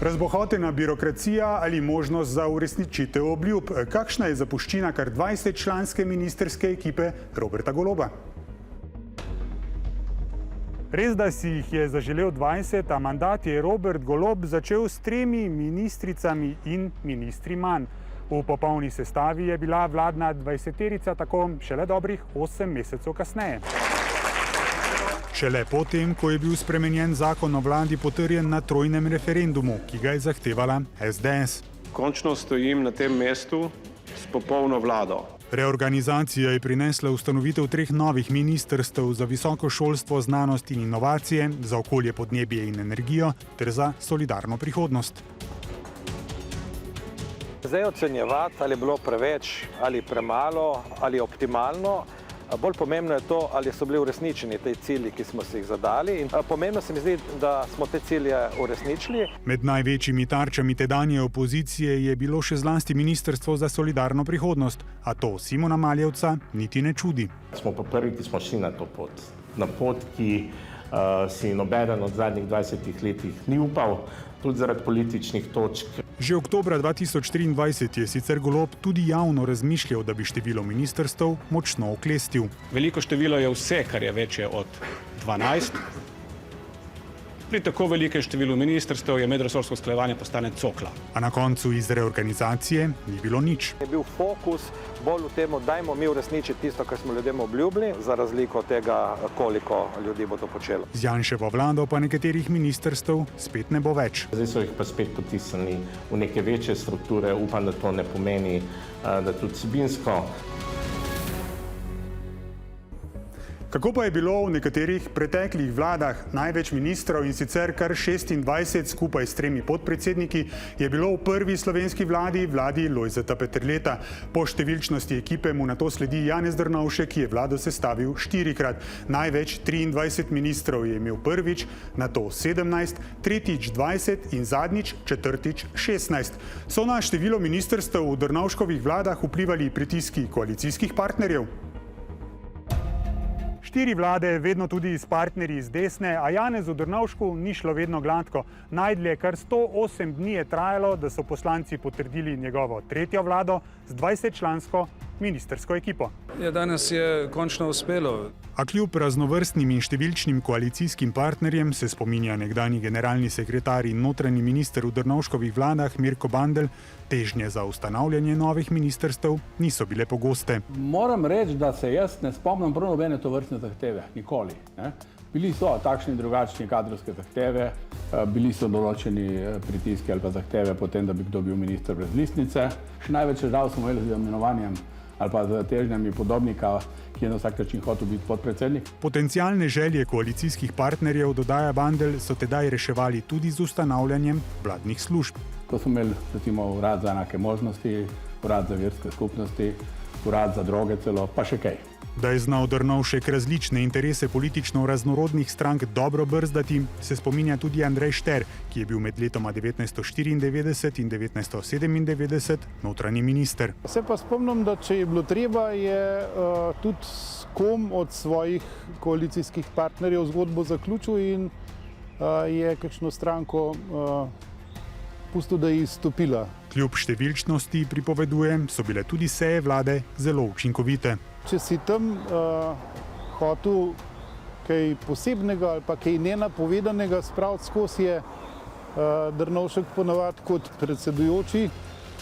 Razbohotena birokracija ali možnost za uresničitev obljub? Kakšna je zapuščina kar 20-članske ministrske ekipe Roberta Goloba? Res, da si jih je zaželel 20, a mandat je Robert Golob začel s 3 ministricami in ministri manj. V popolni sestavi je bila vladna 20-terica tako šele dobrih 8 mesecev kasneje. Šele potem, ko je bil spremenjen zakon o vladi potrjen na trojnem referendumu, ki ga je zahtevala SDS. Končno stojim na tem mestu s popolno vlado. Reorganizacija je prinesla ustanovitev 3 novih ministrstev za visoko šolstvo, znanost in inovacije, za okolje, podnebje in energijo ter za solidarno prihodnost. Zdaj ocenjevati, ali je bilo preveč, ali premalo, ali optimalno. Bolj pomembno je to, ali so bili uresničeni te cilji, ki smo si jih zadali. In pomembno se mi zdi, da smo te cilje uresničili. Med največjimi tarčami tedanje opozicije je bilo še zlasti Ministrstvo za solidarno prihodnost, a to Simona Maljevca niti ne čudi. Smo pa prvi, ki smo šli na to pot. Na pot, ki si nobeden od zadnjih 20 letih ni upal, tudi zaradi političnih točk. Že oktobra 2023 je sicer Golob tudi javno razmišljal, da bi število ministrstev močno oklestil. Veliko število je vse, kar je večje od 12. Pri tako velikem številu ministrstev je medresorsko usklajevanje postane cokla. A na koncu iz reorganizacije ni bilo nič. Je bil fokus bolj v tem, dajmo mi uresničiti tisto, kar smo ljudem obljubili, za razliko od tega, koliko ljudi bo to počelo. Z Janševo vlado pa nekaterih ministrstev spet ne bo več. Zdaj so jih pa spet potisnili v neke večje strukture. Upam, da to ne pomeni, da tudi vsebinsko. Kako pa je bilo v nekaterih preteklih vladah? Največ ministrov in sicer kar 26 skupaj s 3 podpredsedniki je bilo v prvi slovenski vladi, vladi Lojzeta Peterleta. Po številčnosti ekipe mu nato sledi Janez Drnovšek, ki je vlado sestavil 4-krat. Največ 23 ministrov je imel prvič, nato 17, tretjič 20 in zadnjič, četrtič 16. So na število ministrstev v Drnovškovih vladah vplivali pritiski koalicijskih partnerjev? 4 vlade, vedno tudi s partnerji z desne, a Janezu Drnovšku ni šlo vedno gladko. Najdlje kar 108 dni je trajalo, da so poslanci potrdili njegovo 3. vlado z 20-člansko ministrsko ekipo. Danes je končno uspelo. A kljub raznovrstnim in številčnim koalicijskim partnerjem se spominja nekdanji generalni sekretar in notranji minister v Drnovškovih vladah Mirko Bandelj, težnje za ustanavljanje novih ministrstev niso bile pogoste. Moram reči, da se jaz ne spomnim prav nobene tovrstne zahteve, nikoli. Bili so takšni drugačni kadrovske zahteve, bili so določeni pritiski ali pa zahteve potem, da bi kdo bil minister brez listnice. Še največ težav smo imeli z imenovanjem ali pa z težnjami podobnika, ki je na vsak način hotel biti podpredsednik. Potencialne želje koalicijskih partnerjev, dodaja Bandelj, so tedaj reševali tudi z ustanavljanjem vladnih služb. To smo imeli recimo urad za enake možnosti, urad za verske skupnosti, urad za droge celo, pa še kaj. Da je znal Drnovšek različne interese politično raznorodnih strank dobro brzdati, se spominja tudi Andrej Šter, ki je bil med letoma 1994 in 1997 notranji minister. Se pa spomnim, da če je bilo treba, je tudi s kom od svojih koalicijskih partnerjev zgodbo zaključil in je kakšno stranko pustil, da je izstopila. Kljub številčnosti, pripoveduje, so bile tudi seje vlade zelo učinkovite. Če si tam hotel kaj posebnega ali pa kaj nenapovedanega spraviti skozi, je Drnovšek ponavadi kot predsedujoči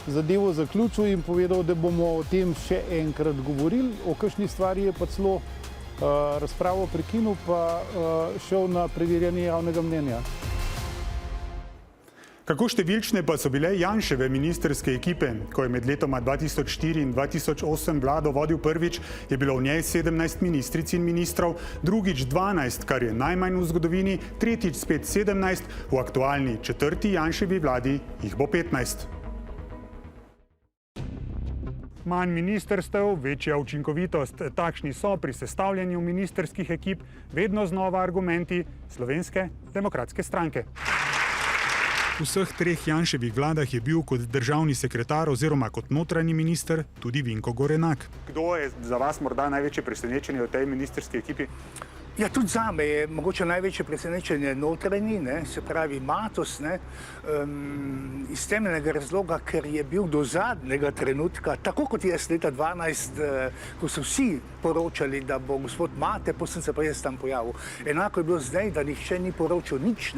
zadevo zaključil in povedal, da bomo o tem še enkrat govorili. O kakšni stvari je pa celo razpravo prekinil, pa šel na preverjanje javnega mnenja. Kako številčne pa so bile Janševe ministrske ekipe? Ko je med letoma 2004 in 2008 vlado vodil prvič, je bilo v njej 17 ministric in ministrov, drugič 12, kar je najmanj v zgodovini, tretjič spet 17, v aktualni 4. Janševi vladi jih bo 15. Manj ministrstev, večja učinkovitost. Takšni so pri sestavljanju ministrskih ekip vedno znova argumenti Slovenske demokratske stranke. V vseh 3 Janševih vladah je bil kot državni sekretar oziroma kot notranji minister tudi Vinko Gorenak. Kdo je za vas morda največje presenečenje v tej ministrski ekipi? Ja, tudi zame je mogoče največje presenečenje notranji, se pravi Matos, iz temeljnega razloga, ker je bil do zadnjega trenutka, tako kot jaz leta 2012, ko so vsi poročali, da bo gospod Mate, potem se pa jaz tam pojavil. Enako je bilo zdaj, da nihče ni poročal nič,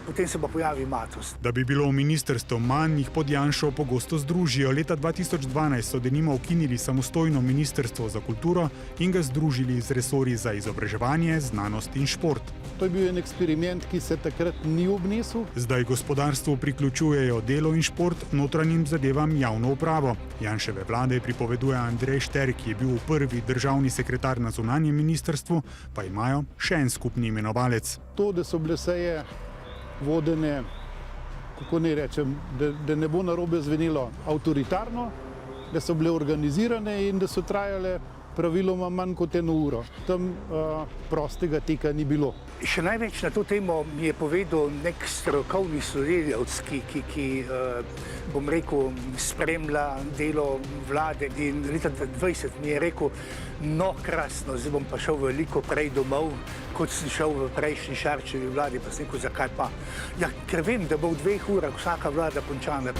potem se pa pojavi Matos. Da bi bilo ministrstvo manj, jih pod Janšo pogosto združijo. Leta 2012 so denimo ukinili samostojno ministrstvo za kulturo in ga združili z resorji za izobraževanje, znanost in šport. To je bil en eksperiment, ki se takrat ni obnesel. Zdaj gospodarstvu priključujejo delo in šport, notranjim zadevam javno upravo. Janševe vlade pripoveduje Andrej Šter, ki je bil prvi državni sekretar na zunanjem ministrstvu, pa imajo še en skupni imenovalec. To, da so bile seje vodene, kako ne rečem, da ne bo narobe zvenelo, avtoritarno, da so bile organizirane in da so trajale praviloma manj kot 1 uro. Tam prostega teka ni bilo. Še največ na to temo mi je povedal nek strokovni sodelavec, ki bom rekel, spremlja delo vlade. In leta 2020 mi je rekel, no krasno, zdaj bom pa šel veliko prej domov, kot sem šel v prejšnji Šarčevi vladi, pa sem rekel, zakaj pa? Ja, ker vem, da bo v 2 urah vsaka vlada končana.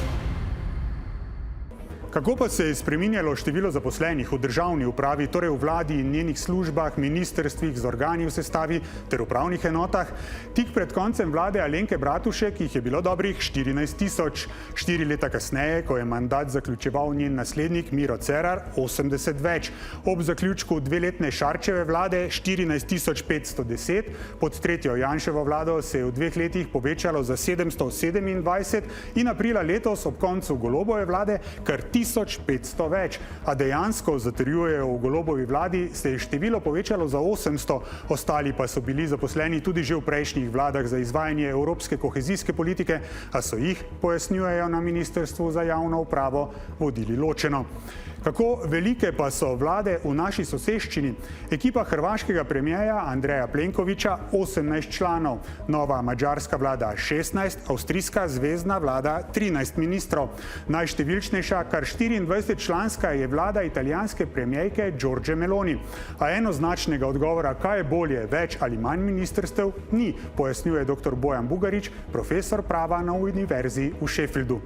Kako pa se je spreminjalo število zaposlenih v državni upravi, torej v vladi in njenih službah, ministrstvih, z organi v sestavi ter upravnih enotah? Tik pred koncem vlade Alenke Bratušek jih je bilo dobrih 14 tisoč. 4 leta kasneje, ko je mandat zaključeval njen naslednik Miro Cerar, 80 več. Ob zaključku 2-letne Šarčeve vlade 14 510, pod tretjo Janševo vlado se je v 2 letih povečalo za 727 in aprila letos ob koncu Golobove vlade kar 1500 več, a dejansko, zatrjujejo v Golobovi vladi, se je število povečalo za 800, ostali pa so bili zaposleni tudi že v prejšnjih vladah za izvajanje evropske kohezijske politike, a so jih, pojasnjujejo na Ministrstvu za javno upravo, vodili ločeno. Kako velike pa so vlade v naši soseščini? Ekipa hrvaškega premierja Andreja Plenkovića 18 članov, nova madžarska vlada 16, avstrijska zvezna vlada 13 ministrov. Najštevilčnejša, kar 24-članska je vlada italijanske premierke Giorgie Meloni. A enoznačnega odgovora, kaj je bolje, več ali manj ministrstev, ni, pojasnjuje dr. Bojan Bugarič, profesor prava na Univerzi v Sheffieldu.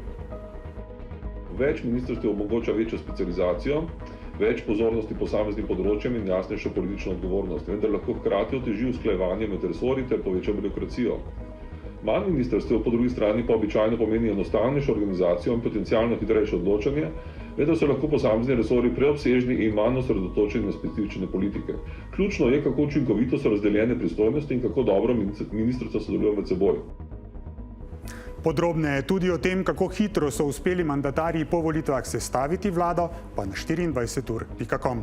Več ministrstev omogoča večjo specializacijo, več pozornosti posameznim področjem in jasnejšo politično odgovornost, vendar lahko hkrati oteži usklajevanje med resorji ter poveča birokracijo. Manj ministrstev po drugi strani pa običajno pomeni enostavnejšo organizacijo in potencialno hitrejše odločanje, vendar so lahko posamezni resorji preobsežni in manj osredotočeni na specifične politike. Ključno je, kako učinkovito so razdeljene pristojnosti in kako dobro ministrstva sodelujejo med seboj. Podrobneje tudi o tem, kako hitro so uspeli mandatarji po volitvah sestaviti vlado, pa na 24ur.com.